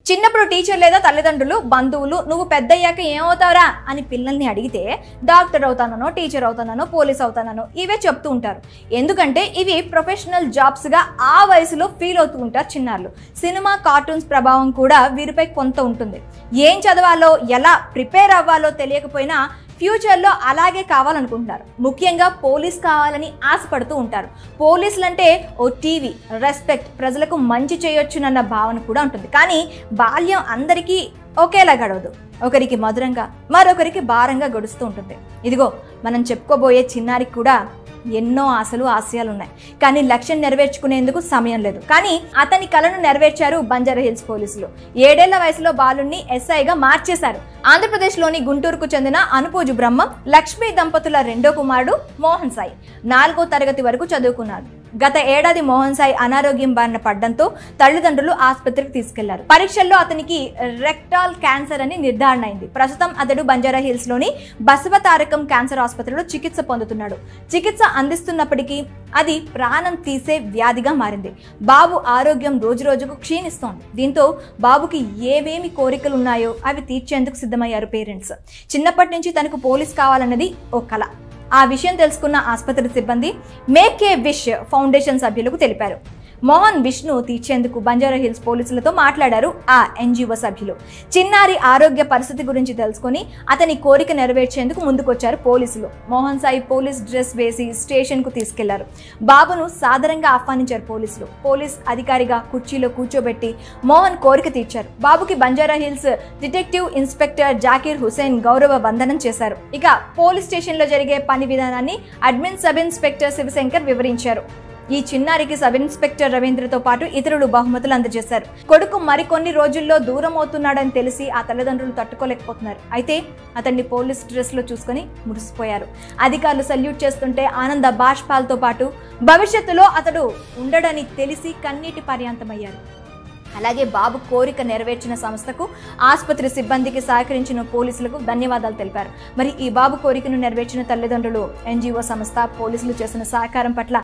చిన్నప్పుడు టీచర్ లేదా తల్లిదండ్రులు బంధువులు నువ్వు పెద్దయ్యాక ఏమవుతావురా అని పిల్లల్ని అడిగితే డాక్టర్ అవుతానో టీచర్ అవుతానో పోలీస్ అవుతానో ఇవే చెప్తూ ఉంటారు. ఎందుకంటే ఇవి ప్రొఫెషనల్ జాబ్స్గా ఆ వయసులో ఫీల్ అవుతూ ఉంటారు చిన్నారులు. సినిమా కార్టూన్స్ ప్రభావం కూడా వీరిపై కొంత ఉంటుంది. ఏం చదవాలో ఎలా ప్రిపేర్ అవ్వాలో తెలియకపోయినా ఫ్యూచర్లో అలాగే కావాలనుకుంటున్నారు. ముఖ్యంగా పోలీస్ కావాలని ఆశపడుతూ ఉంటారు. పోలీసులు అంటే ఓ టీవీ రెస్పెక్ట్, ప్రజలకు మంచి చేయొచ్చునన్న భావన కూడా ఉంటుంది. కానీ బాల్యం అందరికీ ఒకేలా గడవదు. ఒకరికి మధురంగా మరొకరికి భారంగా గడుస్తూ ఉంటుంది. ఇదిగో మనం చెప్పుకోబోయే చిన్నారికి కూడా ఎన్నో ఆశలు ఆశయాలు ఉన్నాయి. కానీ లక్ష్యం నెరవేర్చుకునేందుకు సమయం లేదు. కానీ అతని కలను నెరవేర్చారు బంజారా హిల్స్ పోలీసులు. 7 ఏళ్ల వయసులో బాలుణ్ణి ఎస్ఐగా మార్చేశారు. ఆంధ్రప్రదేశ్లోని గుంటూరుకు చెందిన అనుపూజు బ్రహ్మం లక్ష్మీ దంపతుల రెండో కుమారుడు మోహన్ సాయి 4వ తరగతి వరకు చదువుకున్నారు. గత ఏడాది మోహన్ సాయి అనారోగ్యం బారిన పడ్డంతో తల్లిదండ్రులు ఆసుపత్రికి తీసుకెళ్లారు. పరీక్షల్లో అతనికి రెక్టాల్ క్యాన్సర్ అని నిర్ధారణ అయింది. ప్రస్తుతం అతడు బంజారా హిల్స్ లోని బసవతారకం క్యాన్సర్ ఆసుపత్రిలో చికిత్స పొందుతున్నాడు. చికిత్స అందిస్తున్నప్పటికీ అది ప్రాణం తీసే వ్యాధిగా మారింది. బాబు ఆరోగ్యం రోజురోజుకు క్షీణిస్తోంది. దీంతో బాబుకి ఏవేమి కోరికలు ఉన్నాయో అవి తీర్చేందుకు సిద్ధమయ్యారు పేరెంట్స్. చిన్నప్పటి నుంచి తనకు పోలీస్ కావాలన్నది ఓ కల. ఆ విషయం తెలుసుకున్న ఆసుపత్రి సిబ్బంది మేక్ ఏ విష్ ఫౌండేషన్ సభ్యులకు తెలిపారు. మోహన్ విష్ను తీర్చేందుకు బంజారా హిల్స్ పోలీసులతో మాట్లాడారు ఆ ఎన్జిఓ సభ్యులు. చిన్నారి ఆరోగ్య పరిస్థితి గురించి తెలుసుకుని అతని కోరిక నెరవేర్చేందుకు ముందుకొచ్చారు పోలీసులు. మోహన్ సాయి పోలీస్ డ్రెస్ వేసి స్టేషన్ కు తీసుకెళ్లారు. బాబును సాదరంగా ఆహ్వానించారు పోలీసులు. పోలీస్ అధికారిగా కుర్చీలో కూర్చోబెట్టి మోహన్ కోరిక తీర్చారు. బాబుకి బంజారా హిల్స్ డిటెక్టివ్ ఇన్స్పెక్టర్ జాకీర్ హుసేన్ గౌరవ వందనం చేశారు. ఇక పోలీస్ స్టేషన్ లో జరిగే పని విధానాన్ని అడ్మిన్ సబ్ ఇన్స్పెక్టర్ శివశంకర్ వివరించారు. ఈ చిన్నారికి సబ్ ఇన్స్పెక్టర్ రవీంద్రతో పాటు ఇతరులు బహుమతులు అందజేశారు. కొడుకు మరికొన్ని రోజుల్లో దూరం అవుతున్నాడని తెలిసి ఆ తల్లిదండ్రులు తట్టుకోలేకపోతున్నారు. అయితే అతన్ని పోలీస్ డ్రెస్ లో చూసుకుని మురిసిపోయారు. అధికారులు సల్యూట్ చేస్తుంటే ఆనంద బాష్పాలతో పాటు భవిష్యత్తులో అతడు ఉండడని తెలిసి కన్నీటి పర్యాంతమయ్యారు. అలాగే బాబు కోరిక నెరవేర్చిన సంస్థకు, ఆసుపత్రి సిబ్బందికి సహకరించిన పోలీసులకు ధన్యవాదాలు తెలిపారు. మరి ఈ బాబు కోరికను నెరవేర్చిన తల్లిదండ్రులు, ఎన్జిఓ సంస్థ, పోలీసులు చేసిన సహకారం పట్ల